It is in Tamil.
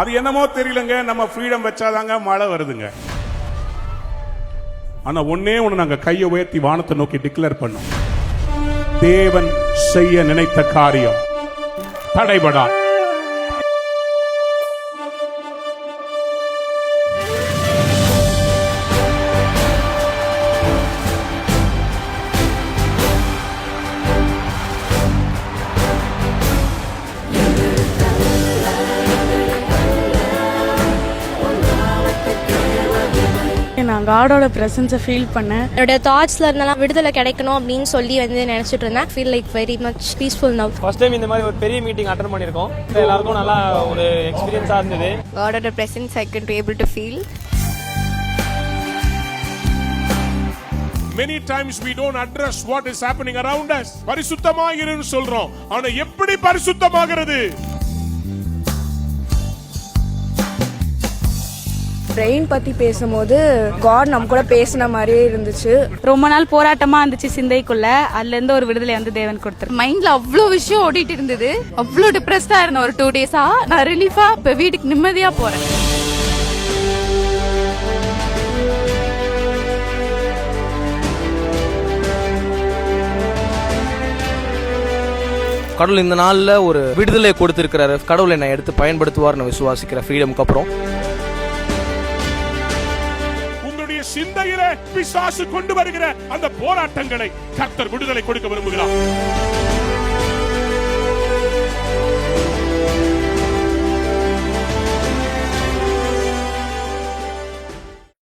அது என்னமோ தெரியலங்க, நம்ம ஃப்ரீடம் வச்சாதாங்க மழை வருதுங்க. ஆனா ஒன்னே ஒண்ணு, நாங்க கையை உயர்த்தி வானத்தை நோக்கி டிக்ளேர் பண்ணோம், தேவன் செய்ய நினைத்த காரியம் தடைபடா. நான் காடோட பிரசன்ஸை ஃபீல் பண்ணேன். என்னோட தாட்ஸ்ல இருந்தெல்லாம் விடுதலை கிடைக்கணும் அப்படின்னு சொல்லி நினைச்சிட்டு இருந்தேன். Feel like very much peaceful now. First time இந்த மாதிரி ஒரு பெரிய மீட்டிங் அட்டெண்ட் பண்ணியிருக்கோம். எல்லாருக்கும் நல்லா ஒரு எக்ஸ்பீரியன்ஸா இருந்தது. காடோட presence I can able to feel. Many times we don't address what is happening around us. பரிசுத்தமாகிறேன்னு சொல்றோம், ஆனா எப்படி பரிசுத்தமாகிறது? பிரெயின் பத்தி பேசும்போது காட் நம்ம கூட பேசின மாதிரியே இருந்துச்சு. ரொம்ப நாள் போராட்டமா இருந்துச்சு சிந்தைக்குள்ள, அதுல இருந்து ஒரு விடுதலை வந்து தேவன் கொடுத்தாரு. மைண்ட்ல அவ்வளோ விஷயம் ஓடிட்டு இருந்தது. அவ்வளோ டிப்ரெஸ்டா இருந்தேன் ஒரு 2 டேஸா. நான் ரிலீஃபா இப்ப வீட்டுக்கு நிம்மதியா போறேன். கடவுள் இந்த நாள்ல ஒரு விடுதலை கொடுத்திருக்கிறாரு. கடவுள் என்னை எடுத்து பயன்படுத்துவார்னு விசுவாசிக்கிற ஃப்ரீடம்க்கு அப்புறம் சிந்தையிலே பிசாசு கொண்டு வருகிற அந்த போராட்டங்களை கர்த்தர் விடுதலை கொடுக்க விரும்புகிறார்.